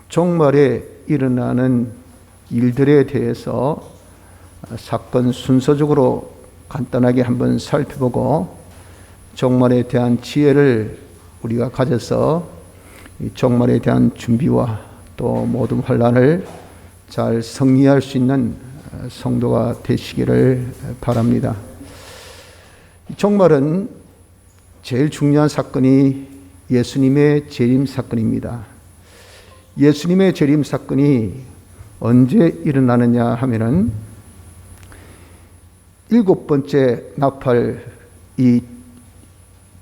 종말에 일어나는 일들에 대해서 사건 순서적으로 간단하게 한번 살펴보고 종말에 대한 지혜를 우리가 가져서 이 종말에 대한 준비와 또 모든 환난을 잘 승리할 수 있는 성도가 되시기를 바랍니다. 종말은 제일 중요한 사건이 예수님의 재림 사건입니다. 예수님의 재림 사건이 언제 일어나느냐 하면은 7번째 나팔, 이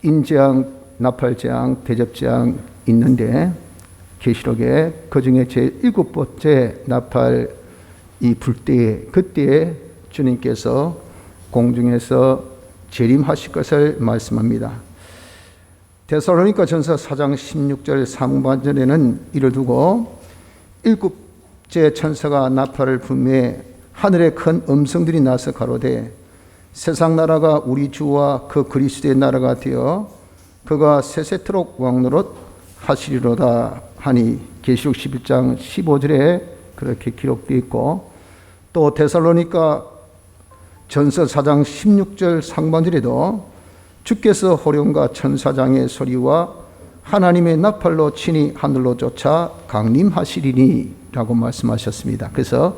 인재앙, 나팔재앙, 대접재앙 있는데 계시록에 그 중에 제 7번째 나팔 이 불 때에, 그때에 주님께서 공중에서 재림하실 것을 말씀합니다. 데살로니가 전서 4장 16절 상반절에는 이를 두고 7째 천사가 나팔을 불매 하늘에 큰 음성들이 나서 가로되 세상 나라가 우리 주와 그 그리스도의 나라가 되어 그가 세세토록 왕노릇 하시리로다 하니 계시록 11장 15절에 그렇게 기록되어 있고, 또 데살로니가 전서 4장 16절 상반절에도 주께서 호령과 천사장의 소리와 하나님의 나팔로 친히 하늘로 쫓아 강림하시리니 라고 말씀하셨습니다. 그래서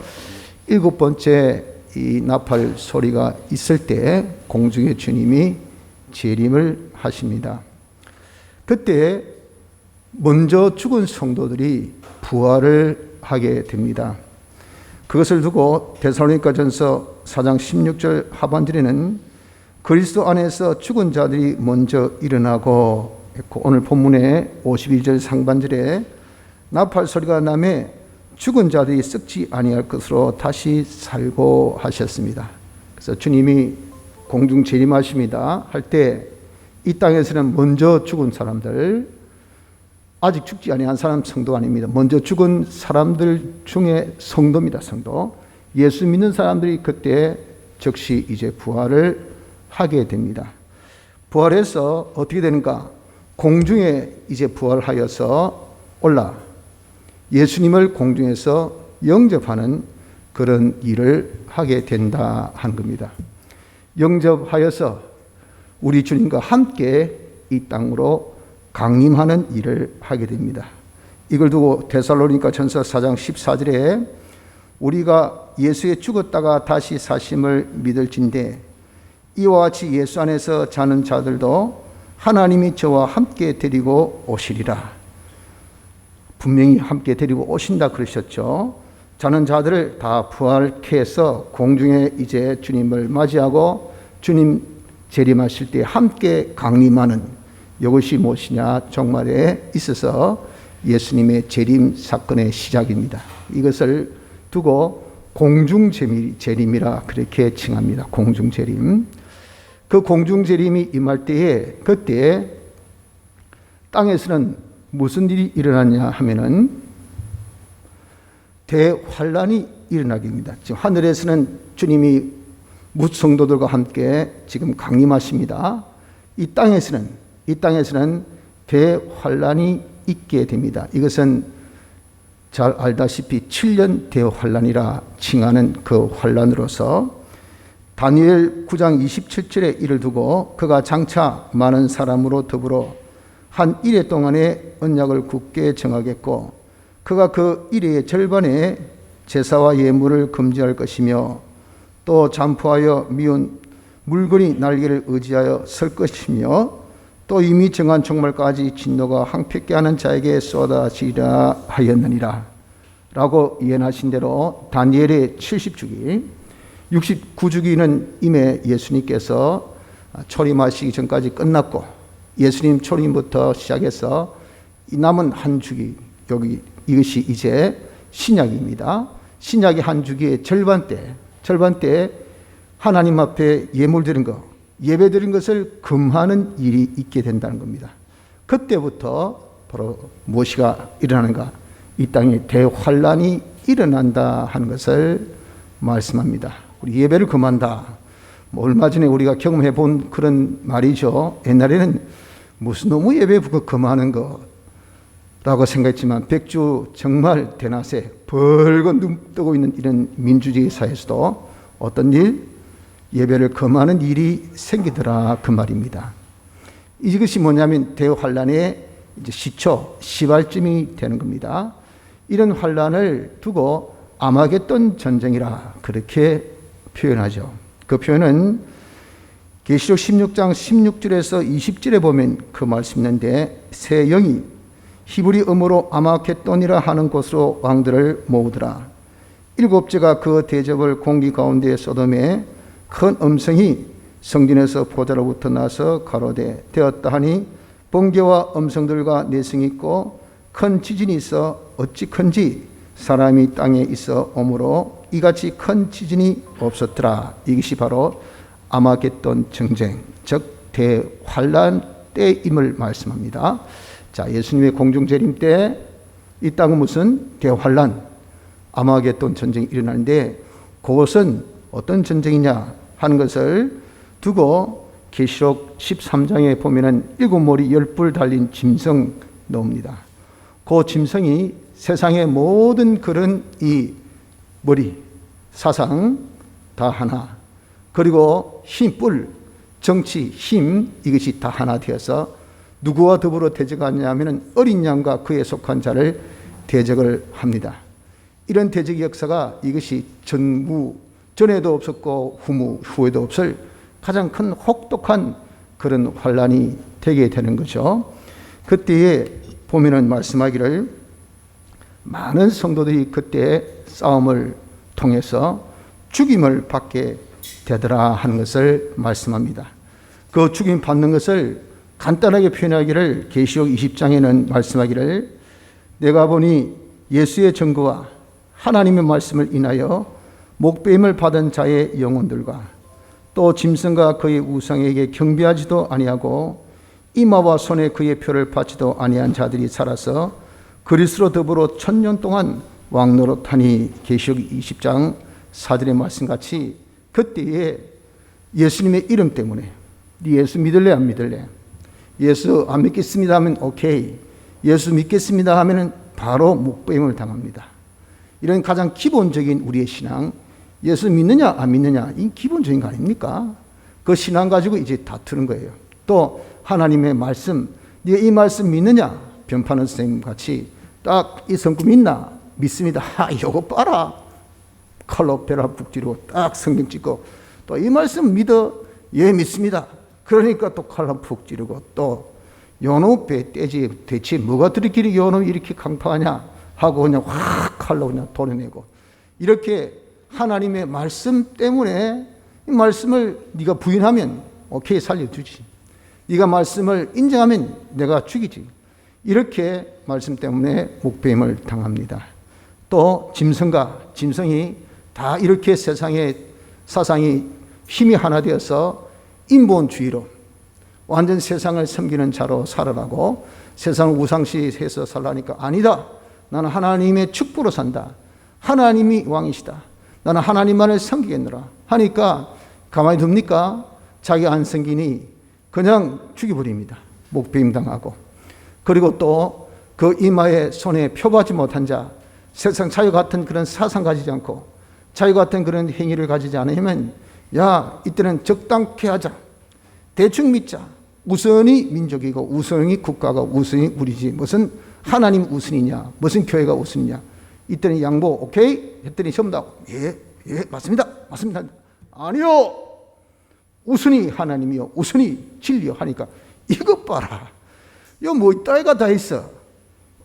7번째 이 나팔 소리가 있을 때 공중의 주님이 재림을 하십니다. 그때 먼저 죽은 성도들이 부활을 하게 됩니다. 그것을 두고 데살로니가 전서 4장 16절 하반절에는 그리스도 안에서 죽은 자들이 먼저 일어나고 했고, 오늘 본문의 52절 상반절에 나팔 소리가 나매 죽은 자들이 썩지 아니할 것으로 다시 살고 하셨습니다. 그래서 주님이 공중 재림하십니다 할 때 이 땅에서는 먼저 죽은 사람들, 아직 죽지 아니한 사람 성도 아닙니다. 먼저 죽은 사람들 중에 성도입니다. 성도. 예수 믿는 사람들이 그때 즉시 이제 부활을 하게 됩니다. 부활해서 어떻게 되는가? 공중에 이제 부활하여서 올라 예수님을 공중에서 영접하는 그런 일을 하게 된다 하는 겁니다. 영접하여서 우리 주님과 함께 이 땅으로 강림하는 일을 하게 됩니다. 이걸 두고 데살로니가 전서 4장 14절에 우리가 예수에 죽었다가 다시 사심을 믿을진대 이와 같이 예수 안에서 자는 자들도 하나님이 저와 함께 데리고 오시리라. 분명히 함께 데리고 오신다 그러셨죠. 자는 자들을 다 부활케 해서 공중에 이제 주님을 맞이하고 주님 재림하실 때 함께 강림하는 이것이 무엇이냐? 종말에 있어서 예수님의 재림 사건의 시작입니다. 이것을 두고 공중재림이라 그렇게 칭합니다. 공중재림. 그 공중재림이 임할 때에 그때 땅에서는 무슨 일이 일어나냐 하면은 대환란이 일어나게 됩니다. 지금 하늘에서는 주님이 무성도들과 함께 지금 강림하십니다. 이 땅에서는 대환란이 있게 됩니다. 이것은 잘 알다시피 7년 대환란이라 칭하는 그 환란으로서 다니엘 9장 27절에 이를 두고 그가 장차 많은 사람으로 더불어 한 이래 동안에 언약을 굳게 정하겠고 그가 그 이래의 절반에 제사와 예물을 금지할 것이며 또 잠포하여 미운 물건이 날개를 의지하여 설 것이며 또 이미 정한 종말까지 진노가 항필게 하는 자에게 쏟아지리라 하였느니라 라고 예언하신 대로 다니엘의 70주기 69주기는 이미 예수님께서 초림하시기 전까지 끝났고 예수님 초림부터 시작해서 이 남은 한 주기, 여기 이것이 이제 신약입니다. 신약의 한 주기의 절반 때 하나님 앞에 예물 드린 것, 예배 드린 것을 금하는 일이 있게 된다는 겁니다. 그때부터 바로 무엇이가 일어나는가? 이 땅에 대환란이 일어난다 하는 것을 말씀합니다. 우리 예배를 금한다. 얼마 전에 우리가 경험해 본 그런 말이죠. 옛날에는 무슨 너무 예배 금하는 거, 라고 생각했지만 백주 정말 대낮에 벌거 눈 뜨고 있는 이런 민주주의 사회에서도 어떤 일? 예배를 금하는 일이 생기더라 그 말입니다. 이것이 뭐냐면 대환란의 이제 시초, 시발점이 되는 겁니다. 이런 환란을 두고 아마겟돈 전쟁이라 그렇게 표현하죠. 그 표현은 계시록 16장 16절에서 20절에 보면 그 말씀이 있는데 새 영이 히브리 음으로 아마겟돈이라 하는 곳으로 왕들을 모으더라. 일곱째가 그 대접을 공기 가운데 쏟음에 큰 음성이 성전에서 보좌로부터 나서 가로되 되었다 하니 번개와 음성들과 내성이 있고 큰 지진이 있어 어찌 큰지 사람이 땅에 있어 오므로 이같이 큰 지진이 없었더라. 이것이 바로 아마겟돈 전쟁, 즉 대환란 때임을 말씀합니다. 자, 예수님의 공중재림 때 이 땅은 무슨 대환란, 아마겟돈 전쟁이 일어나는데 그것은 어떤 전쟁이냐 하는 것을 두고 계시록 13장에 보면은 7머리 10뿔 달린 짐승 나옵니다. 그 짐승이 세상의 모든 그런 이 머리, 사상 다 하나, 그리고 힘, 뿔, 정치, 힘, 이것이 다 하나 되어서 누구와 더불어 대적하냐 하면 어린 양과 그에 속한 자를 대적을 합니다. 이런 대적 역사가 이것이 전에도 없었고 후에도 없을 가장 큰 혹독한 그런 환란이 되게 되는 거죠. 그때에 보면은 말씀하기를 많은 성도들이 그때 싸움을 통해서 죽임을 받게 되더라 하는 것을 말씀합니다. 그 죽임 받는 것을 간단하게 표현하기를 계시록 20장에는 말씀하기를 내가 보니 예수의 증거와 하나님의 말씀을 인하여 목배임을 받은 자의 영혼들과 또 짐승과 그의 우상에게 경배하지도 아니하고 이마와 손에 그의 표를 받지도 아니한 자들이 살아서 그리스도로 더불어 1000년 동안 왕노릇하니. 계시록 20장 4절의 말씀같이 그때에 예수님의 이름 때문에 네 예수 믿을래 안 믿을래? 예수 안 믿겠습니다 하면 오케이, 예수 믿겠습니다 하면 바로 목배임을 당합니다. 이런 가장 기본적인 우리의 신앙, 예수 믿느냐 안 믿느냐, 이 기본적인 거 아닙니까? 그 신앙 가지고 이제 다투는 거예요. 또 하나님의 말씀, 네가 이 말씀 믿느냐? 변파는 선생님 같이 딱 이 성구 믿나? 믿습니다. 요거 봐라. 칼로 벼락 북지르고 딱 성경 찍고 또 이 말씀 믿어? 예 믿습니다. 그러니까 또 칼로 푹 찌르고 또 요놈 배 떼지 대체 뭐가 들이길래 요놈 이렇게 강파하냐 하고 그냥 확 칼로 그냥 도려내고, 이렇게 하나님의 말씀 때문에 이 말씀을 네가 부인하면 오케이 살려주지, 네가 말씀을 인정하면 내가 죽이지, 이렇게 말씀 때문에 목배임을 당합니다. 또 짐승이 다 이렇게 세상의 사상이 힘이 하나 되어서 인본주의로 완전 세상을 섬기는 자로 살아라고 세상을 우상시해서 살라니까 아니다, 나는 하나님의 축복으로 산다, 하나님이 왕이시다, 나는 하나님만을 섬기겠노라 하니까 가만히 둡니까? 자기 안 섬기니 그냥 죽여버립니다. 목배임 당하고. 그리고 또 그 이마에 손에 표하지 못한 자, 세상 자유 같은 그런 사상 가지지 않고 자유 같은 그런 행위를 가지지 않으면 야 이때는 적당케 하자, 대충 믿자, 우선이 민족이고 우선이 국가가 우선이 우리지 무슨 하나님 우선이냐 무슨 교회가 우선이냐, 이때는 양보 오케이 했더니 전부 예 맞습니다 아니요 우선이 하나님이요 우선이 진리요 하니까 이것 봐라, 이거 뭐 따위가 다 있어.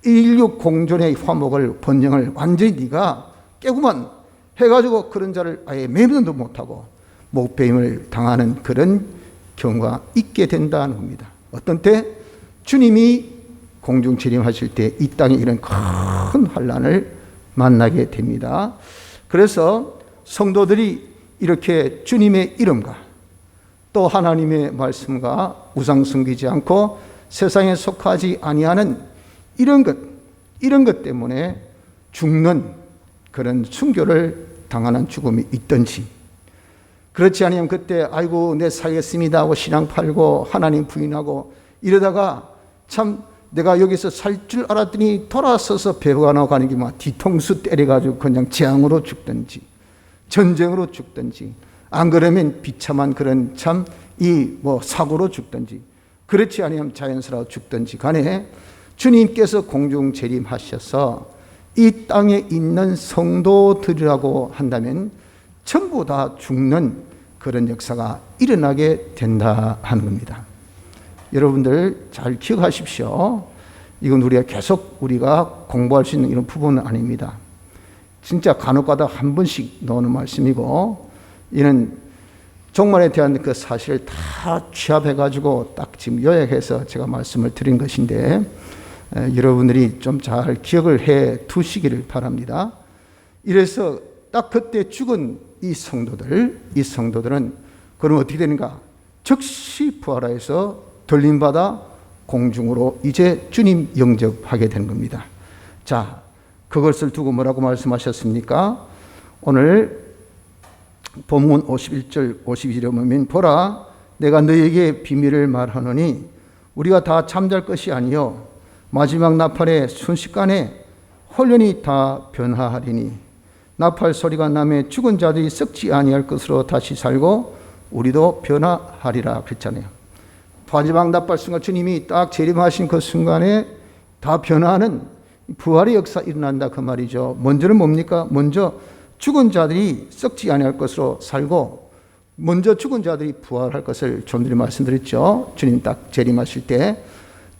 인류 공존의 화목을 번영을 완전히 네가 깨고만 해가지고 그런 자를 아예 매면도 못하고 목배임을 당하는 그런 경우가 있게 된다는 겁니다. 어떤 때? 주님이 공중 재림하실 때 이 땅에 이런 큰 환난을 만나게 됩니다. 그래서 성도들이 이렇게 주님의 이름과 또 하나님의 말씀과 우상 숨기지 않고 세상에 속하지 아니하는 이런 것 때문에 죽는 그런 순교를 당하는 죽음이 있든지, 그렇지 않으면 그때 아이고 내 살겠습니다 하고 신앙 팔고 하나님 부인하고 이러다가 참 내가 여기서 살 줄 알았더니 돌아서서 배가 나가는 게 막 뒤통수 때려가지고 그냥 재앙으로 죽든지 전쟁으로 죽든지 안 그러면 비참한 그런 참 이 뭐 사고로 죽든지 그렇지 아니면 자연스러워 죽든지 간에 주님께서 공중 재림하셔서 이 땅에 있는 성도들이라고 한다면 전부 다 죽는 그런 역사가 일어나게 된다 하는 겁니다. 여러분들 잘 기억하십시오. 이건 우리가 공부할 수 있는 이런 부분은 아닙니다. 진짜 간혹가다 한 번씩 나오는 말씀이고, 이는 종말에 대한 그 사실을 다 취합해가지고 딱 지금 요약해서 제가 말씀을 드린 것인데, 여러분들이 좀 잘 기억을 해 두시기를 바랍니다. 이래서 딱 그때 죽은 이 성도들은 그럼 어떻게 되는가? 즉시 부활하여서 들림받아 공중으로 이제 주님 영접하게 되는 겁니다. 자, 그것을 두고 뭐라고 말씀하셨습니까? 오늘 본문 51절 52절에 보면 보라 내가 너에게 비밀을 말하노니 우리가 다 잠잘 것이 아니요 마지막 나팔의 순식간에 홀연히 다 변화하리니 나팔 소리가 나매 죽은 자들이 썩지 아니할 것으로 다시 살고 우리도 변화하리라 그랬잖아요. 마지막 나팔 순간 주님이 딱 재림하신 그 순간에 다 변화하는 부활의 역사 일어난다 그 말이죠. 먼저는 뭡니까? 먼저 죽은 자들이 썩지 아니할 것으로 살고 먼저 죽은 자들이 부활할 것을 좀 전에 말씀드렸죠. 주님 딱 재림하실 때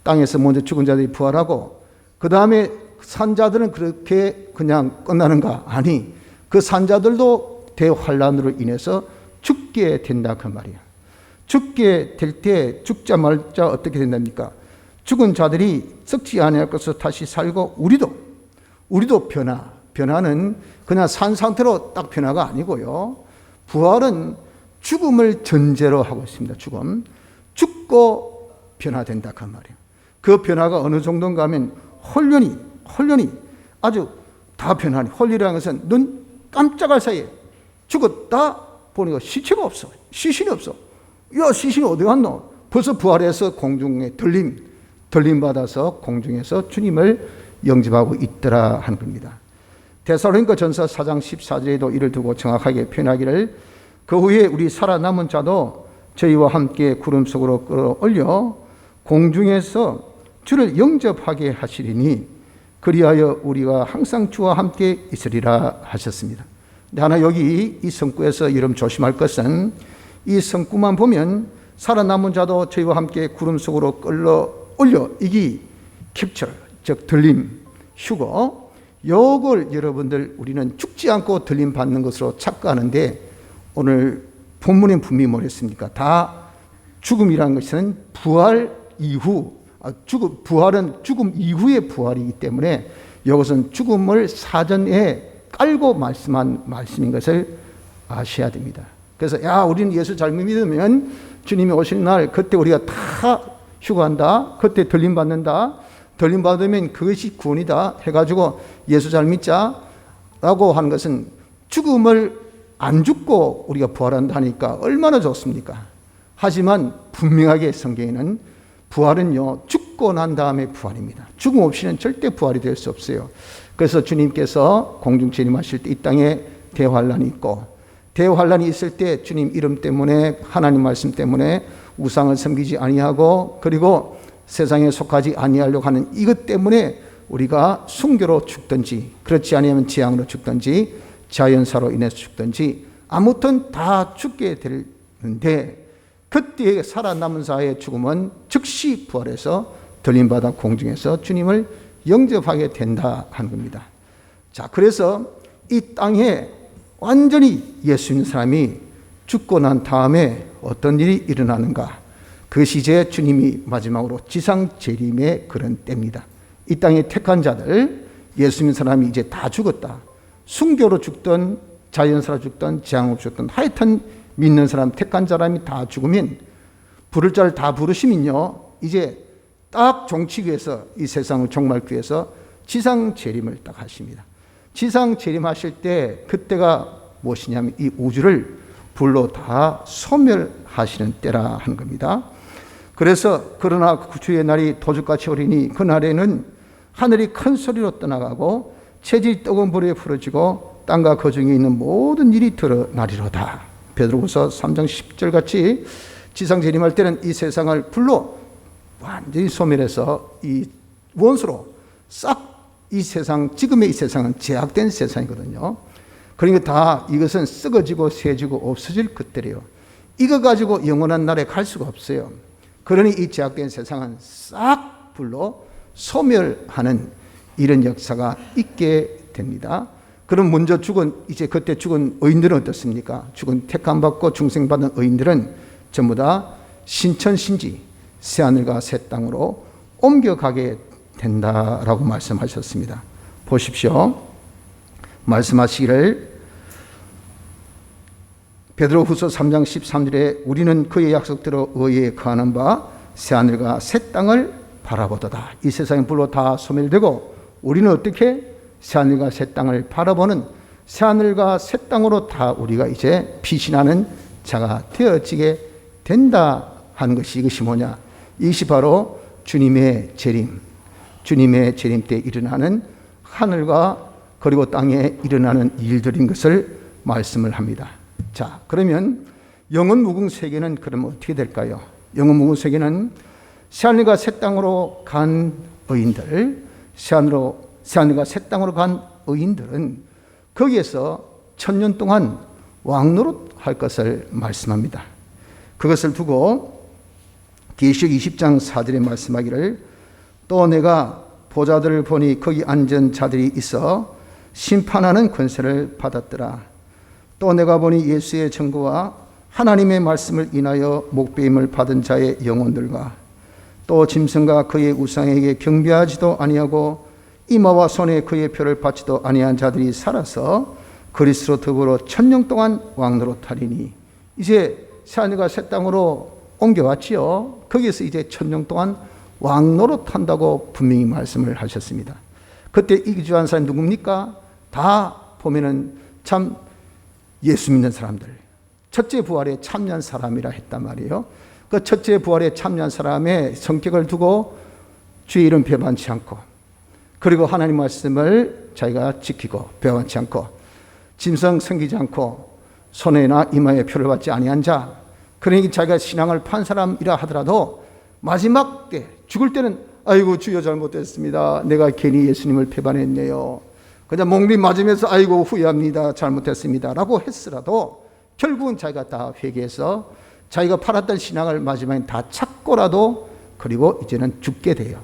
땅에서 먼저 죽은 자들이 부활하고 그 다음에 산자들은 그렇게 그냥 끝나는가? 아니, 그 산자들도 대환란으로 인해서 죽게 된다 그 말이야. 죽게 될 때 죽자 말자 어떻게 된답니까? 죽은 자들이 썩지 아니할 것으로 다시 살고 우리도 변화는 그냥 산 상태로 딱 변화가 아니고요. 부활은 죽음을 전제로 하고 있습니다. 죽고 변화된다 그 말이에요. 그 변화가 어느 정도인가 하면 홀연히 아주 다 변하니, 홀리라는 것은 눈 깜짝할 사이에 죽었다 보니까 시체가 없어. 시신이 없어. 야, 시신이 어디 갔노? 벌써 부활해서 공중에 들림 받아서 공중에서 주님을 영접하고 있더라 하는 겁니다. 데살로니가 전서 4장 14절에도 이를 두고 정확하게 표현하기를 그 후에 우리 살아남은 자도 저희와 함께 구름 속으로 끌어올려 공중에서 주를 영접하게 하시리니 그리하여 우리가 항상 주와 함께 있으리라 하셨습니다. 근데 하나 여기 이 성구에서 여러분 조심할 것은 이 성구만 보면 살아남은 자도 저희와 함께 구름 속으로 끌어올려 이게 캡처 즉 들림 휴거 요걸 여러분들 우리는 죽지 않고 들림 받는 것으로 착각하는데 오늘 본문에 분명히 뭐랬습니까? 다 죽음이라는 것은 부활 이후 부활은 죽음 이후의 부활이기 때문에 이것은 죽음을 사전에 깔고 말씀한 말씀인 것을 아셔야 됩니다. 그래서 우리는 예수 잘못 믿으면 주님이 오시는 날 그때 우리가 다 휴거한다. 그때 들림 받는다. 들림 받으면 그것이 구원이다 해가지고 예수 잘 믿자라고 하는 것은 죽음을 안 죽고 우리가 부활한다 하니까 얼마나 좋습니까? 하지만 분명하게 성경에는 부활은요 죽고 난 다음에 부활입니다. 죽음 없이는 절대 부활이 될 수 없어요. 그래서 주님께서 공중 재림하실 때 이 땅에 대환란이 있고 대환란이 있을 때 주님 이름 때문에 하나님 말씀 때문에 우상을 섬기지 아니하고 그리고 세상에 속하지 아니하려고 하는 이것 때문에 우리가 순교로 죽든지 그렇지 아니하면 재앙으로 죽든지 자연사로 인해서 죽든지 아무튼 다 죽게 되는데 그때 살아남은 자의 죽음은 즉시 부활해서 들림받아 공중에서 주님을 영접하게 된다 하는 겁니다. 자, 그래서 이 땅에 완전히 예수 믿는 사람이 죽고 난 다음에 어떤 일이 일어나는가? 그것이 이제 주님이 마지막으로 지상 재림의 그런 때입니다. 이 땅에 택한 자들, 예수 믿는 사람이 이제 다 죽었다. 순교로 죽든 자연사로 죽든 재앙으로 죽든 하여튼 믿는 사람, 택한 사람이 다 죽으면 부를 자를 다 부르시면요. 이제 딱 종치기 위해서 이 세상을 종말기 위해서 지상 재림을 딱 하십니다. 지상 재림하실 때 그때가 무엇이냐면 이 우주를 불로 다 소멸하시는 때라 하는 겁니다. 그래서 그러나 주의 날이 도적같이 오리니 그날에는 하늘이 큰 소리로 떠나가고 체질이 뜨거운 불에 풀어지고 땅과 그 중에 있는 모든 일이 드러나리로다. 베드로후서 3장 10절 같이 지상 재림할 때는 이 세상을 불로 완전히 소멸해서 이 원수로 싹 이 세상, 지금의 이 세상은 제약된 세상이거든요. 그러니까 다 이것은 썩어지고 새지고 없어질 것들이에요. 이거 가지고 영원한 날에 갈 수가 없어요. 그러니 이 제약된 세상은 싹 불로 소멸하는 이런 역사가 있게 됩니다. 그럼 먼저 이제 그때 죽은 의인들은 어떻습니까? 죽은 택함받고 중생받은 의인들은 전부 다 신천신지 새하늘과 새 땅으로 옮겨가게 된다라고 말씀하셨습니다. 보십시오. 말씀하시기를 베드로후서 3장 13절에 우리는 그의 약속대로 의에 거하는 바 새하늘과 새 땅을 바라보도다. 이 세상이 불로 다 소멸되고 우리는 어떻게 새하늘과 새 땅을 바라보는 새하늘과 새 땅으로 다 우리가 이제 피신하는 자가 되어지게 된다 하는 것이 이것이 뭐냐? 이것이 바로 주님의 재림, 주님의 재림 때 일어나는 하늘과 그리고 땅에 일어나는 일들인 것을 말씀을 합니다. 자, 그러면 영원 무궁 세계는 그러면 어떻게 될까요? 영원 무궁 세계는 새하늘과 새 땅으로 간 의인들, 새하늘과 새 땅으로 간 의인들은 거기에서 1000년 동안 왕노릇할 것을 말씀합니다. 그것을 두고 계시록 20장 4절에 말씀하기를 또 내가 보좌들을 보니 거기 앉은 자들이 있어 심판하는 권세를 받았더라. 또 내가 보니 예수의 증거와 하나님의 말씀을 인하여 목배임을 받은 자의 영혼들과 또 짐승과 그의 우상에게 경배하지도 아니하고 이마와 손에 그의 표를 받지도 아니한 자들이 살아서 그리스도로 더불어 1000년 동안 왕노릇하리니 이제 새하늘과 새 땅으로 옮겨왔지요. 거기에서 이제 1000년 동안 왕노릇한다고 분명히 말씀을 하셨습니다. 그때 이기주한 사람이 누굽니까? 다 보면은 참 예수 믿는 사람들, 첫째 부활에 참여한 사람이라 했단 말이에요. 그 첫째 부활에 참여한 사람의 성격을 두고 주의 이름 배반치 않고 그리고 하나님 말씀을 자기가 지키고 배반치 않고 짐승 섬기지 않고 손에나 이마에 표를 받지 아니한 자, 그러니 자기가 신앙을 판 사람이라 하더라도 마지막 때 죽을 때는 아이고 주여 잘못했습니다. 내가 괜히 예수님을 배반했네요. 그냥 목리 맞으면서 아이고 후회합니다. 잘못했습니다. 라고 했으라도 결국은 자기가 다 회개해서 자기가 팔았던 신앙을 마지막에 다 찾고라도 그리고 이제는 죽게 돼요.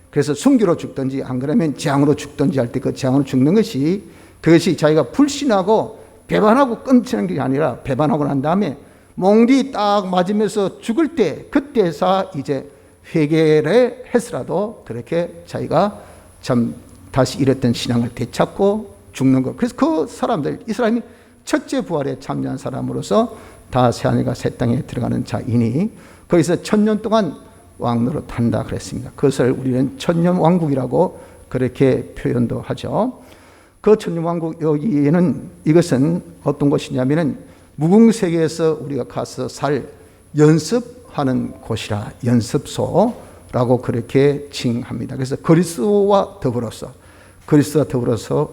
그래서 순교로 죽든지 안 그러면 재앙으로 죽든지 할 때 그 재앙으로 죽는 것이 그것이 자기가 불신하고 배반하고 끊치는 게 아니라 배반하고 난 다음에 몽디 딱 맞으면서 죽을 때 그때서 이제 회개를 했으라도 그렇게 자기가 참 다시 잃었던 신앙을 되찾고 죽는 것. 그래서 그 사람들, 이 사람이 첫째 부활에 참여한 사람으로서 다 새하늘과 새 땅에 들어가는 자이니 거기서 1000년 동안 왕노릇한다 그랬습니다. 그것을 우리는 천년왕국이라고 그렇게 표현도 하죠. 그 천년왕국 여기에는 이것은 어떤 곳이냐면은 무궁세계에서 우리가 가서 살 연습하는 곳이라 연습소라고 그렇게 칭합니다. 그래서 그리스도와 더불어서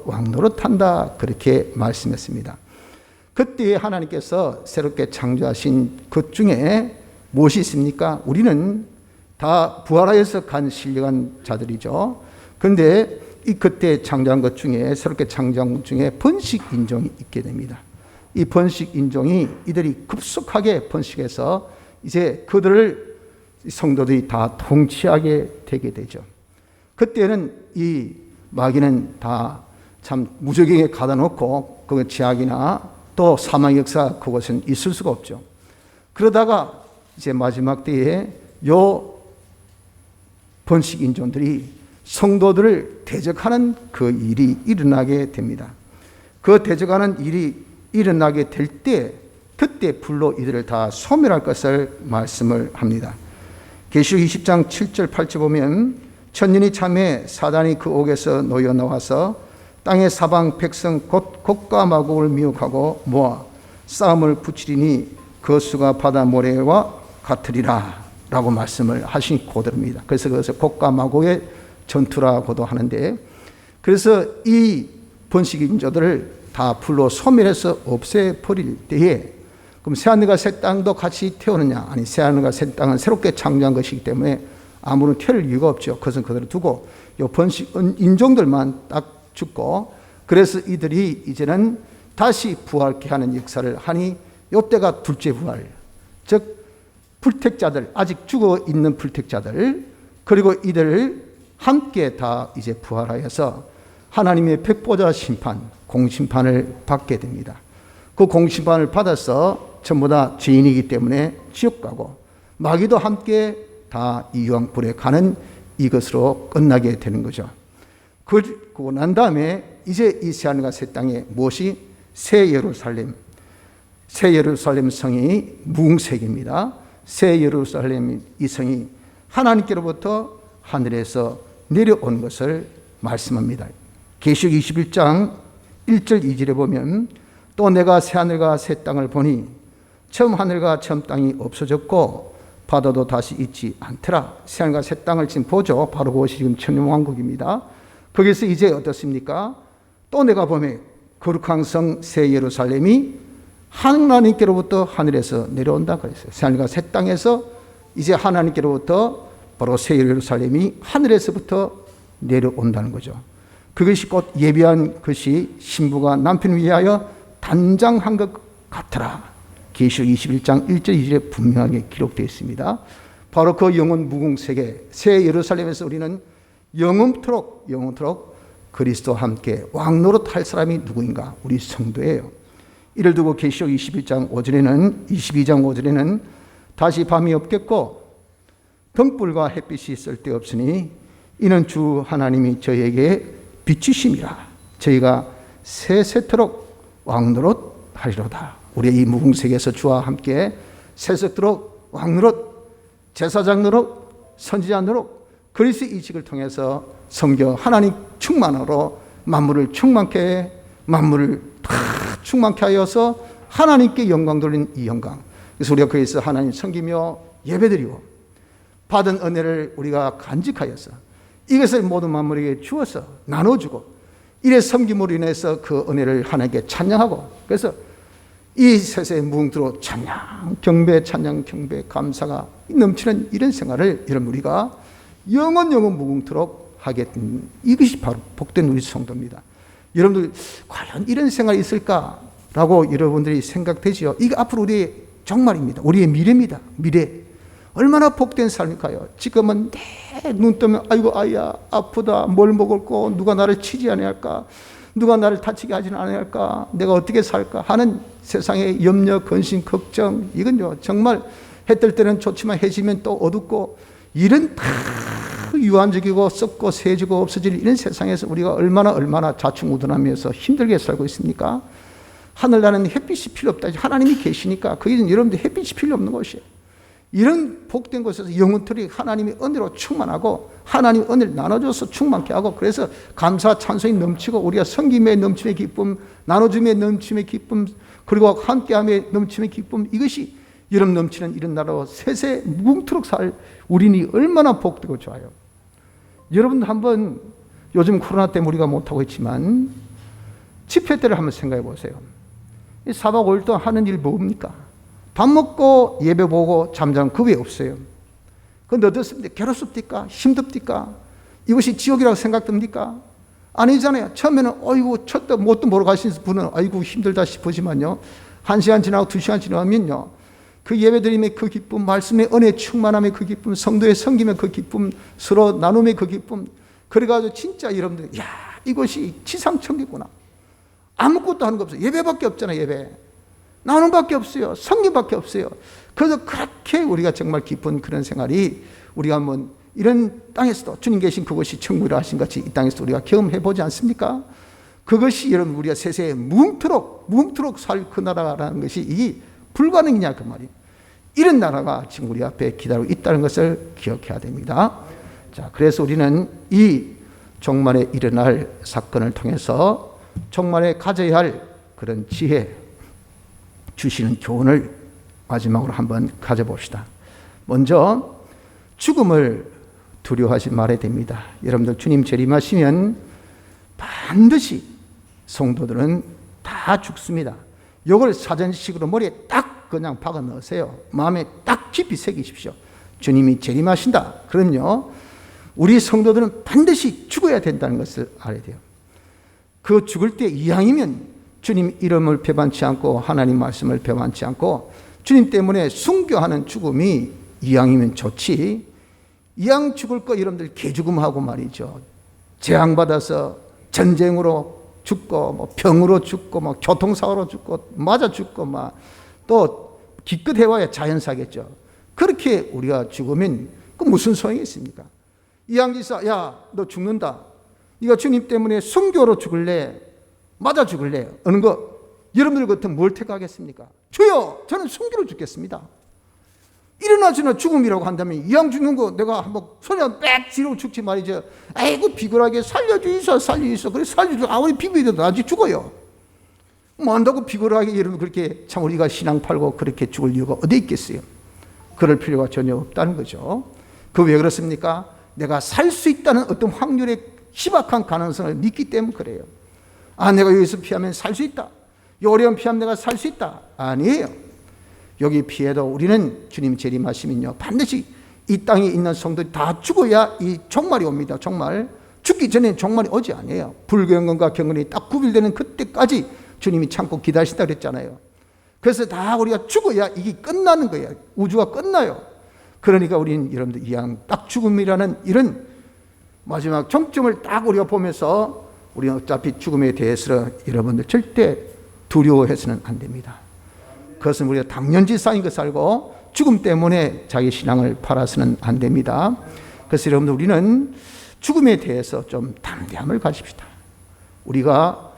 왕노릇한다 그렇게 말씀했습니다. 그때 하나님께서 새롭게 창조하신 것 중에 무엇이 있습니까? 우리는 다 부활하여서 간 신령한 자들이죠. 그런데 이 그때 창조한 것 중에 새롭게 창조한 것 중에 번식 인종이 있게 됩니다. 이 번식 인종이 이들이 급속하게 번식해서 이제 그들을 성도들이 다 통치하게 되게 되죠. 그때는 이 마귀는 다 참 무적에게 가다 놓고 그 제약이나 또 사망 역사 그것은 있을 수가 없죠. 그러다가 이제 마지막 때에 요 번식 인종들이 성도들을 대적하는 그 일이 일어나게 됩니다. 그 대적하는 일이 일어나게 될 때 그때 불로 이들을 다 소멸할 것을 말씀을 합니다. 계시록 20장 7절 8절 보면 천년이 참에 사단이 그 옥에서 놓여 나와서 땅의 사방 백성 곧 곡과 마곡을 미혹하고 모아 싸움을 붙이리니 그 수가 바다 모래와 같으리라 라고 말씀을 하신 고들입니다. 그래서 그것을 곡과 마곡의 전투라고도 하는데, 그래서 이 번식 인조들을 다 불로 소멸해서 없애버릴 때에, 그럼 새하늘과 새 땅도 같이 태우느냐? 아니, 새하늘과 새 땅은 새롭게 창조한 것이기 때문에 아무런 태울 이유가 없죠. 그것은 그대로 두고 이 번식 인종들만 딱 죽고, 그래서 이들이 이제는 다시 부활케 하는 역사를 하니, 이때가 둘째 부활, 즉 불택자들, 아직 죽어 있는 불택자들, 그리고 이들을 함께 다 이제 부활하여서 하나님의 백보자 심판, 공심판을 받게 됩니다. 그 공심판을 받아서 전부 다 죄인이기 때문에 지옥 가고, 마귀도 함께 다 이 유황불에 가는 이것으로 끝나게 되는 거죠. 그러고 난 다음에 이제 이 새하늘과 새 땅에 무엇이? 새 예루살렘, 새 예루살렘 성이 무궁색입니다. 새 예루살렘 이 성이 하나님께로부터 하늘에서 내려온 것을 말씀합니다. 계시록 21장 1절 2절에 보면, 또 내가 새하늘과 새 땅을 보니 처음 하늘과 처음 땅이 없어졌고 바다도 다시 있지 않더라. 새하늘과 새 땅을 지금 보죠. 바로 그것이 지금 천년왕국입니다. 거기서 이제 어떻습니까? 또 내가 보면 거룩한 성 새 예루살렘이 하나님께로부터 하늘에서 내려온다 그랬어요. 새하늘과 새 땅에서 이제 하나님께로부터 바로 새 예루살렘이 하늘에서부터 내려온다는 거죠. 그것이 곧 예비한 것이 신부가 남편을 위하여 단장한 것 같더라. 계시록 21장 1절 2절에 분명하게 기록되어 있습니다. 바로 그 영원 무궁세계 새 예루살렘에서 우리는 영원토록 그리스도와 함께 왕노릇 할 사람이 누구인가? 우리 성도예요. 이를 두고 계시록 22장 5절에는 다시 밤이 없겠고 등불과 햇빛이 쓸데없으니 이는 주 하나님이 저희에게 빛이심이라. 저희가 세세토록 왕노릇 하리로다. 우리의 이 무궁세계에서 주와 함께 세세토록 왕노릇, 제사장 노릇, 선지자 노릇, 그리스도 이식을 통해서 성경 하나님 충만으로 만물을 충만케 하여서 하나님께 영광 돌리는 이 영광. 그래서 우리가 거기서 하나님 섬기며 예배드리고 받은 은혜를 우리가 간직하여서 이것을 모든 만물에게 주어서 나눠주고, 이래 섬김으로 인해서 그 은혜를 하나님께 찬양하고, 그래서 이 세상의 무궁토록 찬양 경배 감사가 넘치는 이런 생활을 여러분 우리가 영원 무궁토록 하게 된, 이것이 바로 복된 우리 성도입니다. 여러분들 과연 이런 생활이 있을까라고 여러분들이 생각되지요. 이게 앞으로 우리의 정말입니다. 우리의 미래입니다. 미래. 얼마나 복된 삶일까요? 지금은 내 눈 뜨면 아이고 아야 아프다, 뭘 먹을까, 누가 나를 치지 않을까, 누가 나를 다치게 하지는 않을까, 내가 어떻게 살까 하는 세상의 염려, 근심, 걱정, 이건요 정말 해 뜰 때는 좋지만 해 지면 또 어둡고, 이런 다 유한적이고 썩고 새지고 없어질 이런 세상에서 우리가 얼마나 자충우둔하면서 힘들게 살고 있습니까? 하늘나는 햇빛이 필요 없다. 하나님이 계시니까 거기는 여러분들 햇빛이 필요 없는 곳이에요. 이런 복된 곳에서 영원토록 하나님의 은혜로 충만하고 하나님 은혜를 나눠줘서 충만케 하고, 그래서 감사 찬송이 넘치고 우리가 섬김의 넘침의 기쁨, 나눠줌의 넘침의 기쁨, 그리고 함께함의 넘침의 기쁨, 이것이 여름 넘치는 이런 나라로 세세 무궁토록 살 우리니 얼마나 복되고 좋아요. 여러분 한번 요즘 코로나 때문에 우리가 못하고 있지만 집회 때를 한번 생각해 보세요. 4박 5일 동안 하는 일 뭡니까? 밥 먹고 예배 보고 잠자는 그 외에 없어요. 그런데 어떻습니까? 괴롭습니까? 힘듭니까? 이것이 지옥이라고 생각됩니까? 아니잖아요. 처음에는 어이구 첫도 뭣도 모르고 가시는 분은 아이고 힘들다 싶으지만요, 1시간 지나고 2시간 지나면요, 그 예배드림의 그 기쁨, 말씀의 은혜 충만함의 그 기쁨, 성도의 섬김의 그 기쁨, 서로 나눔의 그 기쁨, 그래가지고 진짜 여러분들, 야, 이것이 지상천국이구나. 아무것도 하는 거 없어요. 예배밖에 없잖아요. 예배 나눔밖에 없어요. 섬김밖에 없어요. 그래서 그렇게 우리가 정말 기쁜 그런 생활이 우리가 한번 이런 땅에서도 주님 계신 그것이 천국이라 하신 같이 이 땅에서 우리가 경험해 보지 않습니까? 그것이 여러분 우리가 세세에 무궁토록 살 그 나라라는 것이 이게 불가능이냐 그 말이에요. 이런 나라가 지금 우리 앞에 기다리고 있다는 것을 기억해야 됩니다. 자, 그래서 우리는 이 종말에 일어날 사건을 통해서 종말에 가져야 할 그런 지혜 주시는 교훈을 마지막으로 한번 가져봅시다. 먼저 죽음을 두려워하지 말아야 됩니다. 여러분들 주님 재림하시면 반드시 성도들은 다 죽습니다. 이걸 사전식으로 머리에 딱 그냥 박아 넣으세요. 마음에 딱 깊이 새기십시오. 주님이 재림하신다. 그럼요, 우리 성도들은 반드시 죽어야 된다는 것을 알아야 돼요. 그 죽을 때 이왕이면 주님 이름을 배반치 않고 하나님 말씀을 배반치 않고 주님 때문에 순교하는 죽음이 이왕이면 좋지, 이왕 죽을 거 여러분들 개죽음하고 말이죠. 재앙받아서 전쟁으로 죽고 뭐 병으로 죽고 뭐 교통사고로 죽고 맞아 죽고 막 또 기껏 해와야 자연사겠죠. 그렇게 우리가 죽으면 그 무슨 소용이 있습니까? 이양지사, 야, 너 죽는다. 네가 주님 때문에 순교로 죽을래? 맞아 죽을래? 어느 거 여러분들 같으면 뭘 택하겠습니까? 주여, 저는 순교로 죽겠습니다. 일어나지나 죽음이라고 한다면 이왕 죽는 거 내가 한번 소리 빽 지르고 죽지 말이죠. 아이고 비굴하게 살려주이소 살려주이소. 그래 살려주이소. 아무리 비굴해도 나중에 죽어요. 뭐 한다고 비굴하게 여러분 그렇게 참 우리가 신앙 팔고 그렇게 죽을 이유가 어디 있겠어요? 그럴 필요가 전혀 없다는 거죠. 그 왜 그렇습니까? 내가 살 수 있다는 어떤 확률의 희박한 가능성을 믿기 때문에 그래요. 아, 내가 여기서 피하면 살 수 있다. 이 어려움 피하면 내가 살 수 있다. 아니에요. 여기 피해도 우리는 주님 재림하시면요 반드시 이 땅에 있는 성도들이 다 죽어야 이 종말이 옵니다. 종말. 죽기 전에 종말이 오지 않아요. 불경건과 경건이 딱 구별되는 그때까지 주님이 참고 기다리신다 그랬잖아요. 그래서 다 우리가 죽어야 이게 끝나는 거예요. 우주가 끝나요. 그러니까 우리는 여러분들 이왕 딱 죽음이라는 이런 마지막 정점을 딱 우리가 보면서 우리는 어차피 죽음에 대해서 여러분들 절대 두려워해서는 안 됩니다. 그것은 우리가 당연지사인 것을 알고 죽음 때문에 자기 신앙을 팔아서는 안 됩니다. 그래서 여러분들 우리는 죽음에 대해서 좀 담대함을 가집시다. 우리가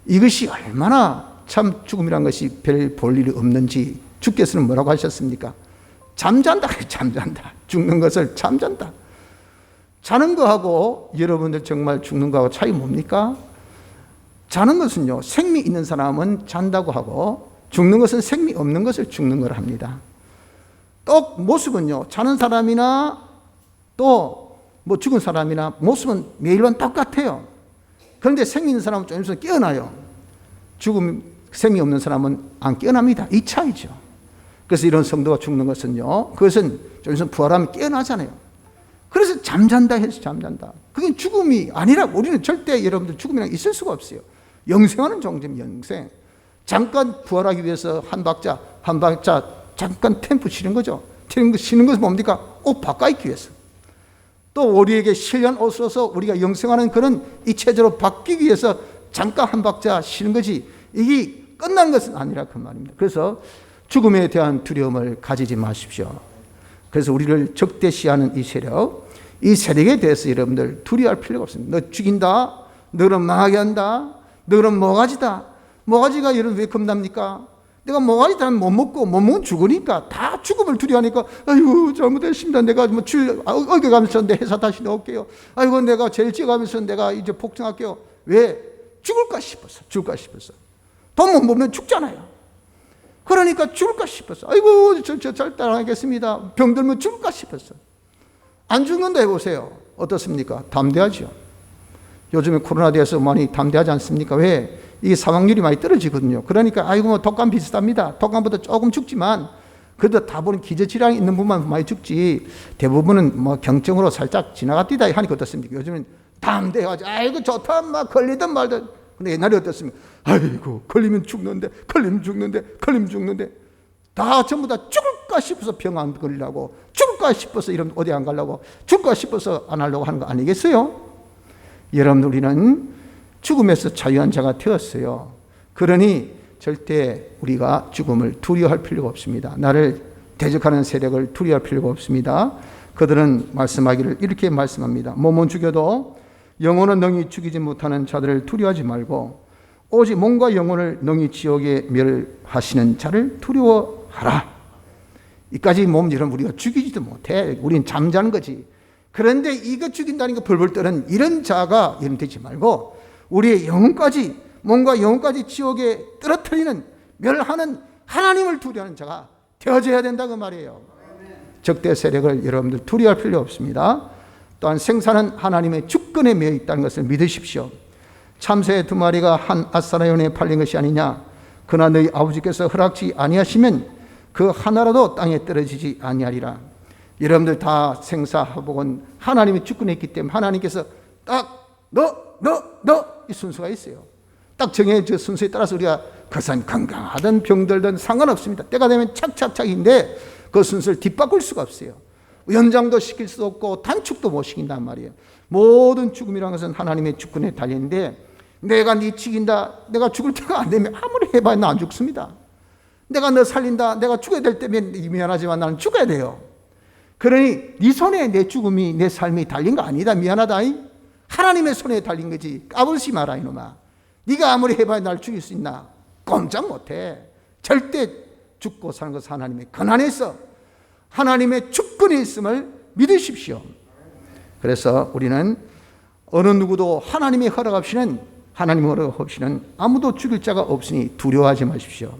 이것이 얼마나 참 죽음이란 것이 별 볼 일이 없는지 주께서는 뭐라고 하셨습니까? 잠잔다. 잠잔다. 죽는 것을 잠잔다. 자는 거하고 여러분들 정말 죽는 거하고 차이 뭡니까? 자는 것은요 생미 있는 사람은 잔다고 하고 죽는 것은 생미 없는 것을 죽는 걸 합니다. 또 모습은요 자는 사람이나 또 뭐 죽은 사람이나 모습은 매일은 똑같아요. 그런데 생미 있는 사람은 좀 있으면 깨어나요. 죽음 생미 없는 사람은 안 깨어납니다. 이 차이죠. 그래서 이런 성도가 죽는 것은요 그것은 좀 있으면 부활하면 깨어나잖아요. 그래서 잠잔다 해서 잠잔다. 그게 죽음이 아니라 우리는 절대 여러분들 죽음이랑 있을 수가 없어요. 영생하는 종점 영생. 잠깐 부활하기 위해서 한 박자 잠깐 템포 쉬는 거죠. 쉬는 것은 뭡니까? 옷 바꿔입기 위해서. 또 우리에게 신령 옷으로서 우리가 영생하는 그런 이체제로 바뀌기 위해서 잠깐 한 박자 쉬는 거지 이게 끝난 것은 아니라 그 말입니다. 그래서 죽음에 대한 두려움을 가지지 마십시오. 그래서 우리를 적대시하는 이 세력에 대해서 여러분들 두려워할 필요가 없습니다. 너 죽인다, 너 그럼 망하게 한다, 너 그럼 모가지다. 모가지가 여러분 왜 겁납니까? 내가 모가지 다 못 먹으면 죽으니까 다 죽음을 두려워하니까 아이고 잘못했습니다. 내가 뭐 어겨가면서 내 회사 다시 넣을게요. 아이고 내가 제일 찌가면서 내가 이제 복종할게요. 왜? 죽을까 싶어서. 돈 못 벌면 죽잖아요. 그러니까 죽을까 싶어서. 아이고 저 절대 안 하겠습니다. 병들면 죽을까 싶어서. 안 죽는다 해보세요. 어떻습니까? 담대하죠. 요즘에 코로나 돼서 많이 담대하지 않습니까? 왜? 이 사망률이 많이 떨어지거든요. 그러니까 아이고 뭐 독감 비슷합니다. 독감보다 조금 죽지만 그래도 다분히 기저질환이 있는 분만 많이 죽지 대부분은 뭐 경증으로 살짝 지나갔디다 하니까 어떻습니까? 요즘은 담대해가지고 아이고 좋다 막 걸리든 말든. 근데 옛날에 어떻습니까? 아이고 걸리면 죽는데 다 전부 다 죽을까 싶어서 병 안 걸리려고 죽을까 싶어서 이런 어디 안 가려고 죽을까 싶어서 안 하려고 하는 거 아니겠어요? 여러분 우리는 죽음에서 자유한 자가 되었어요. 그러니 절대 우리가 죽음을 두려워할 필요가 없습니다. 나를 대적하는 세력을 두려워할 필요가 없습니다. 그들은 말씀하기를 이렇게 말씀합니다. 몸은 죽여도 영혼은 능히 죽이지 못하는 자들을 두려워하지 말고 오직 몸과 영혼을 능히 지옥에 멸하시는 자를 두려워하라. 이까지 몸 여러분 우리가 죽이지도 못해. 우린 잠자는 거지. 그런데 이거 죽인다는 거 벌벌 떠는 이런 자가 이런 되지 말고 우리의 영혼까지 몸과 영혼까지 지옥에 떨어뜨리는 멸하는 하나님을 두려워하는 자가 되어져야 된다고 말이에요. 적대 세력을 여러분들 두려워할 필요 없습니다. 또한 생사는 하나님의 주권에 매여 있다는 것을 믿으십시오. 참새 2마리가 한 아사라연에 팔린 것이 아니냐. 그러나 너희 아버지께서 허락지 아니하시면 그 하나라도 땅에 떨어지지 아니하리라. 여러분들 다 생사화복은 하나님의 주권에 있기 때문에 하나님께서 딱 너 이 순서가 있어요. 딱 정해진 순서에 따라서 우리가 그것은 건강하든 병들든 상관없습니다. 때가 되면 착착착인데 그 순서를 뒤바꿀 수가 없어요. 연장도 시킬 수 없고 단축도 못 시킨단 말이에요. 모든 죽음이라는 것은 하나님의 주권에 달려있는데 내가 네 죽인다, 내가 죽을 때가 안 되면 아무리 해봐야 나 안 죽습니다. 내가 너 살린다, 내가 죽어야 될 때면 미안하지만 나는 죽어야 돼요. 그러니 네 손에 내 죽음이, 내 삶이 달린 거 아니다. 미안하다. 하나님의 손에 달린 거지. 까불지 마라 이놈아. 네가 아무리 해봐야 날 죽일 수 있나? 꼼짝 못해. 절대 죽고 사는 것은 하나님의 권한에서 하나님의 주권이 있음을 믿으십시오. 그래서 우리는 어느 누구도 하나님의 허락 없이는 아무도 죽일 자가 없으니 두려워하지 마십시오.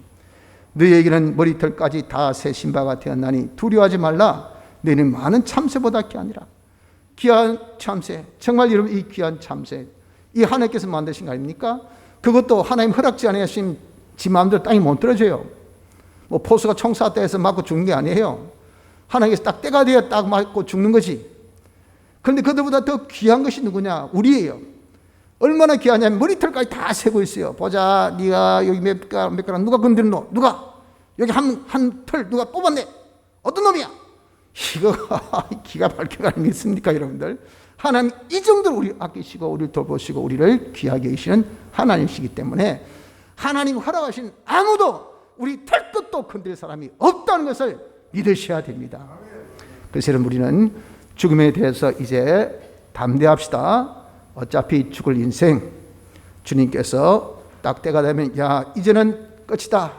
너희에게는 머리털까지 다 새신 바가 되었나니 두려워하지 말라. 너희는 많은 참새보다 귀하니라. 귀한 참새, 정말 여러분 이 귀한 참새, 이 하나님께서 만드신 거 아닙니까? 그것도 하나님 허락지 아니하시면 지 마음대로 땅에 못 떨어져요. 뭐 포수가 총 쐈다 해서 맞고 죽는 게 아니에요. 하나님께서 딱 때가 되어 딱 맞고 죽는 거지. 그런데 그들보다 더 귀한 것이 누구냐? 우리예요. 얼마나 귀하냐면 머리털까지 다 세고 있어요. 보자, 네가 여기 몇 가락 누가 건드렸노? 누가? 여기 한 털 누가 뽑았네? 어떤 놈이야? 이거 기가 밝혀가는 게 있습니까, 여러분들? 하나님 이 정도로 우리를 아끼시고 우리를 돌보시고 우리를 귀하게 여기시는 하나님이시기 때문에 하나님 허락하신 아무도 우리 털끝도 건드릴 사람이 없다는 것을 믿으셔야 됩니다. 그래서 여러분 우리는 죽음에 대해서 이제 담대합시다. 어차피 죽을 인생, 주님께서 딱 때가 되면 야 이제는 끝이다,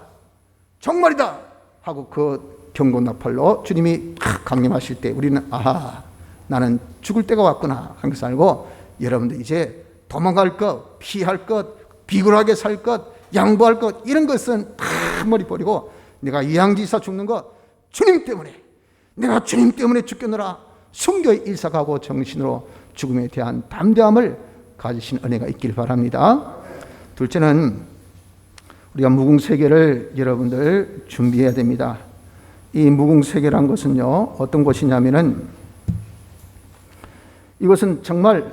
정말이다 하고 그 경고나팔로 주님이 강림하실 때 우리는 아하 나는 죽을 때가 왔구나 하는 것을 알고 여러분들 이제 도망갈 것, 피할 것, 비굴하게 살 것, 양보할 것 이런 것은 다 머리 버리고 내가 이양지사 죽는 것 주님 때문에, 내가 주님 때문에 죽겠노라 순교의 일사각오 정신으로 죽음에 대한 담대함을 가지신 은혜가 있길 바랍니다. 둘째는 우리가 무궁세계를 여러분들 준비해야 됩니다. 이 무궁세계란 것은요 어떤 곳이냐면은 이것은 정말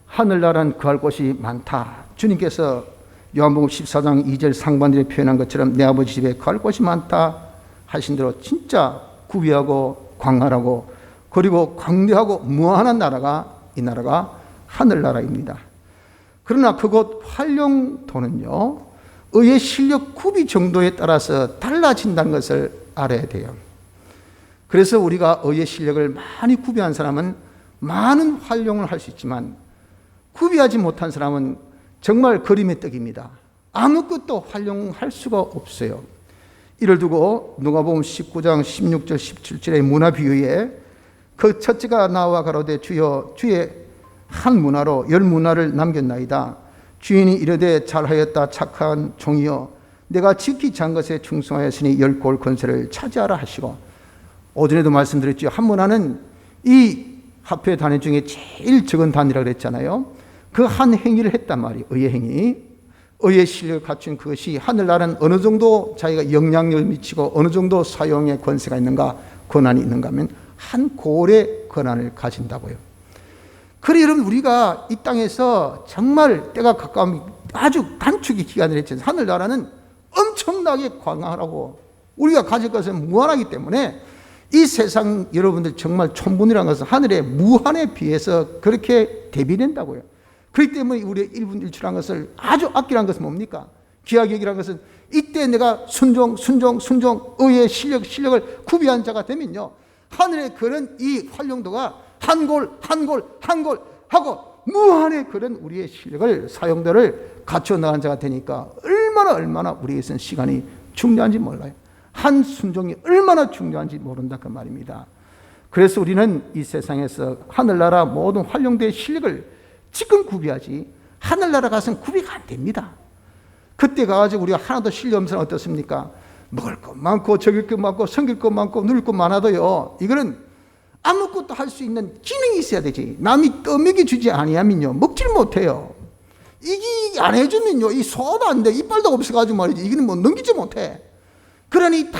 하늘나라는 거할 곳이 많다. 주님께서 요한복음 14장 2절 상반절에 표현한 것처럼 내 아버지 집에 거할 곳이 많다 하신 대로 진짜 구비하고 광활하고 그리고 광대하고 무한한 나라가 이 나라가 하늘나라입니다. 그러나 그곳 활용도는요 의의 실력 구비 정도에 따라서 달라진다는 것을 알아야 돼요. 그래서 우리가 의의 실력을 많이 구비한 사람은 많은 활용을 할 수 있지만 구비하지 못한 사람은 정말 그림의 떡입니다. 아무것도 활용할 수가 없어요. 이를 두고 누가복음 19장 16절 17절의 문화 비유에 그 첫째가 나와 가로되 주여 주의 한 문화로 10문화를 남겼나이다. 주인이 이르되 잘하였다 착한 종이여 내가 지키지 않은 것에 충성하였으니 10골 권세를 차지하라 하시고, 오전에도 말씀드렸죠. 한 문화는 이 화폐 단위 중에 제일 적은 단위라고 그랬잖아요. 그 한 행위를 했단 말이에요. 의의 행위, 의의 실력을 갖춘 그것이 하늘나라는 어느 정도 자기가 영향력을 미치고 어느 정도 사용의 권세가 있는가, 권한이 있는가 하면 한 골의 권한을 가진다고요. 그래 여러분 우리가 이 땅에서 정말 때가 가까우면 아주 단축의 기간을 했잖아요. 하늘나라는 엄청나게 광활하고 우리가 가질 것은 무한하기 때문에 이 세상 여러분들 정말 천분이라는 것은 하늘의 무한에 비해서 그렇게 대비된다고요. 그렇기 때문에 우리의 1분 1초라는 것을 아주 아끼라는 것은 뭡니까? 귀하게 여기라는 것은 이때 내가 순종 의의 실력을 구비한 자가 되면요 하늘의 그런 이 활용도가 한 골 하고 무한의 그런 우리의 실력을 사용도를 갖춰 나가는 자가 되니까 얼마나 우리에게서는 시간이 중요한지 몰라요. 한 순종이 얼마나 중요한지 모른다 그 말입니다. 그래서 우리는 이 세상에서 하늘나라 모든 활용도의 실력을 지금 구비하지 하늘나라 가서는 구비가 안 됩니다. 그때 가가지고 우리가 하나도 실력 없으면 어떻습니까? 먹을 것 많고 적을 것 많고 섬길 것 많고 누릴 것 많아도요 이거는 아무것도 할 수 있는 기능이 있어야 되지. 남이 떠먹여 주지 아니하면요 먹질 못해요. 이게 안 해주면요 이 소화도 안 돼. 이빨도 없어가지고 말이지 이거는 뭐 넘기지 못해. 그러니 다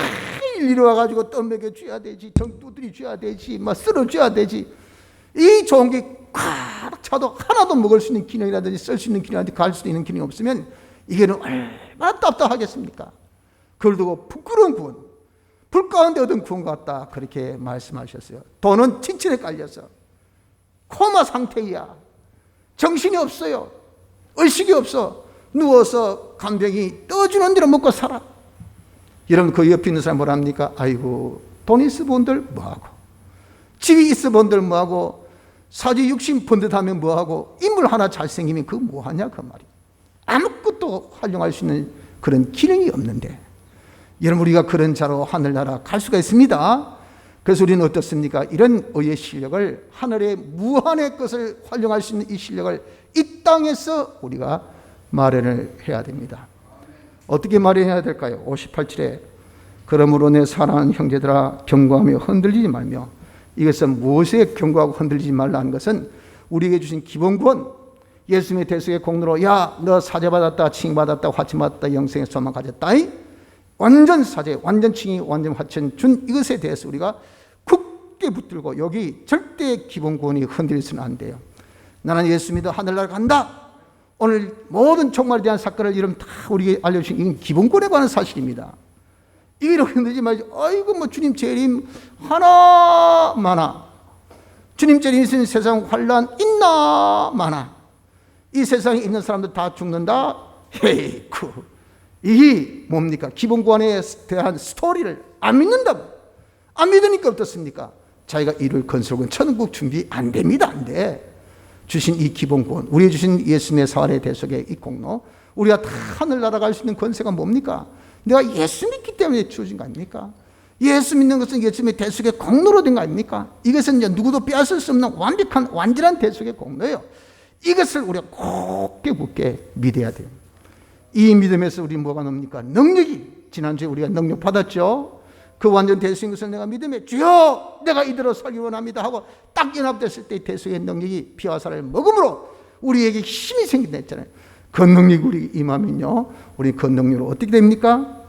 일일이 와가지고 떠먹여 줘야 되지, 정 두드려 줘야 되지, 막 쓸어 줘야 되지. 이 좋은 게 꽉 차도 하나도 먹을 수 있는 기능이라든지 쓸 수 있는 기능이라든지 갈 수 있는 기능이 없으면 이게는 얼마나 답답하겠습니까? 그걸 두고 부끄러운 구원, 불 가운데 얻은 구원 같다 그렇게 말씀하셨어요. 돈은 친친에 깔려서 코마 상태야. 정신이 없어요. 의식이 없어. 누워서 간병이 떠주는 대로 먹고 살아. 여러분 그 옆에 있는 사람 뭐랍니까? 아이고 돈 있어 본들 뭐하고, 집이 있어 본들 뭐하고, 사지 육신 번듯하면 뭐하고, 인물 하나 잘생기면 그거 뭐하냐 그 말이야. 아무것도 활용할 수 있는 그런 기능이 없는데 여러분 우리가 그런 자로 하늘나라 갈 수가 있습니다. 그래서 우리는 어떻습니까? 이런 의의 실력을, 하늘의 무한의 것을 활용할 수 있는 이 실력을 이 땅에서 우리가 마련을 해야 됩니다. 어떻게 마련해야 될까요? 58절에 그러므로 내 사랑하는 형제들아 경고하며 흔들리지 말며. 이것은 무엇에 경고하고 흔들리지 말라는 것은 우리에게 주신 기본 구원, 예수님의 대속의 공로로 야 너 사죄받았다, 칭받았다, 화침받았다, 영생의 소망 가졌다. 완전 사죄, 완전 칭의, 완전 화천 준 이것에 대해서 우리가 굳게 붙들고 여기 절대 기본 구원이 흔들리서는 안 돼요. 나는 예수 믿어 하늘나라 간다. 오늘 모든 종말에 대한 사건을 여러분 다 우리에게 알려주신 이건 기본 구원에 관한 사실입니다. 이걸 흔들지 말지. 아이고 뭐 주님 재림 하나 많아. 주님 재림 있으면 세상 환란 있나 많아. 이 세상에 있는 사람들 다 죽는다. 헤이쿠. 이게 뭡니까? 기본 구원에 대한 스토리를 안 믿는다고. 안 믿으니까 어떻습니까? 자기가 이룰 건설은 천국 준비 안 됩니다. 안 돼. 주신 이 기본 구원, 우리 주신 예수님의 사활의 대속의 이 공로, 우리가 다 하늘 날아갈 수 있는 권세가 뭡니까? 내가 예수 믿기 때문에 주어진 거 아닙니까? 예수 믿는 것은 예수님의 대속의 공로로 된 거 아닙니까? 이것은 이제 누구도 빼앗을 수 없는 완벽한 완전한 대속의 공로예요. 이것을 우리가 굳게 굳게 믿어야 돼요. 이 믿음에서 우리 뭐가 납니까? 능력이. 지난주에 우리가 능력 받았죠. 그 완전 대속인 것을 내가 믿음에 주여 내가 이대로 살기 원합니다 하고 딱 연합됐을 때 대속의 능력이 피와 살을 먹음으로 우리에게 힘이 생긴다 했잖아요. 그 능력이 우리 임하면요 우리 그 능력으로 어떻게 됩니까?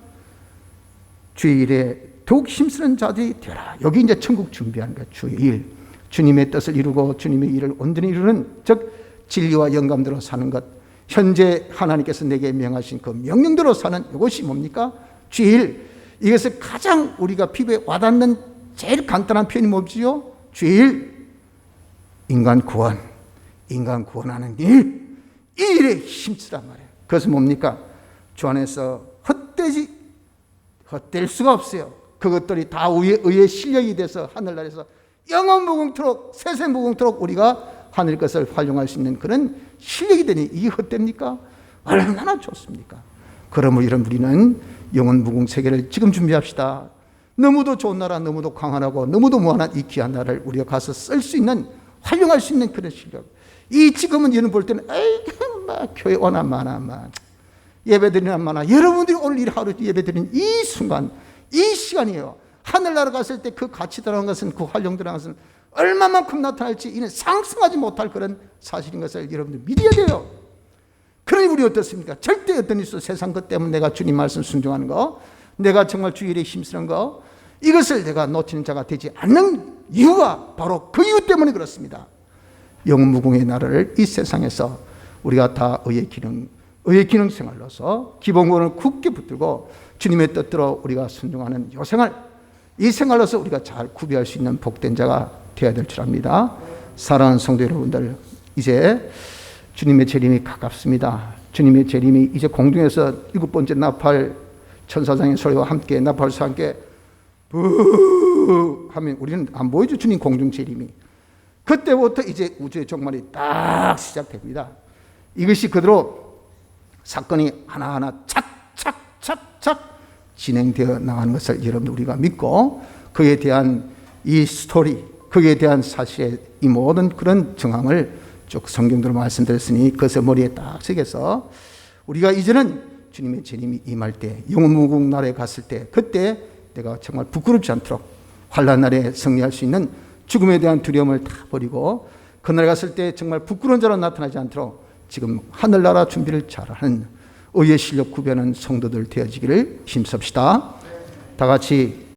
주일에 더욱 힘쓰는 자들이 되라. 여기 이제 천국 준비하는 거예요. 주일 주님의 뜻을 이루고 주님의 일을 온전히 이루는, 즉 진리와 영감대로 사는 것, 현재 하나님께서 내게 명하신 그 명령대로 사는 이것이 뭡니까? 주일. 이것을 가장 우리가 피부에 와닿는 제일 간단한 표현이 뭐지요? 주일. 인간 구원, 인간 구원하는 일, 이 일에 힘쓰란 말이에요. 그것은 뭡니까? 주 안에서 헛될 수가 없어요. 그것들이 다 의의 실력이 돼서 하늘나라에서 영원무궁토록 세세무궁토록 우리가 하늘 것을 활용할 수 있는 그런 실력이 되니 이게 헛됩니까? 얼마나 좋습니까? 그러므로 이런 우리는 영원무궁 세계를 지금 준비합시다. 너무도 좋은 나라, 너무도 강하고 너무도 무한한 이 귀한 나라를 우리가 가서 쓸 수 있는, 활용할 수 있는 그런 실력. 이 지금은 여러분 볼 때는 에이 막 교회 오나 마나 막 예배드리나 마나, 여러분들이 오늘 이 하루 예배드리는 이 순간, 이 시간이에요. 하늘나라 갔을 때 그 가치 들어간 것은, 그 활용 들어간 것은 얼마만큼 나타날지 이는 상상하지 못할 그런 사실인 것을 여러분들 믿어야 돼요. 그러니 우리 어떻습니까? 절대 어떤 일도 세상 것 때문에 내가 주님 말씀 순종하는 거, 내가 정말 주일에 힘쓰는 거, 이것을 내가 놓치는 자가 되지 않는 이유가 바로 그 이유 때문에 그렇습니다. 영무궁의 나라를 이 세상에서 우리가 다 의의 기능 생활로서 기본권을 굳게 붙들고 주님의 뜻대로 우리가 순종하는 이 생활, 이 생활로서 우리가 잘 구비할 수 있는 복된 자가 되어야 될 줄 압니다. 사랑하는 성도 여러분들, 이제 주님의 재림이 가깝습니다. 주님의 재림이 이제 공중에서 7번째 나팔 천사장의 소리와 함께, 나팔소와 함께 부 하면 우리는 안 보이죠. 주님 공중 재림이. 그때부터 이제 우주의 종말이 딱 시작됩니다. 이것이 그대로 사건이 하나하나 착착착착 진행되어 나가는 것을 여러분 우리가 믿고, 그에 대한 이 스토리, 그에 대한 사실의 이 모든 그런 정황을 쭉 성경대로 말씀드렸으니 그것을 머리에 딱 새겨서 우리가 이제는 주님의 재림이 임할 때, 영원무궁 나라에 갔을 때, 그때 내가 정말 부끄럽지 않도록 환난 날에 승리할 수 있는 죽음에 대한 두려움을 다 버리고 그날 갔을 때 정말 부끄러운 자로 나타나지 않도록 지금 하늘나라 준비를 잘하는 의의 실력 구별하는 성도들 되어지기를 힘씁시다. 다 같이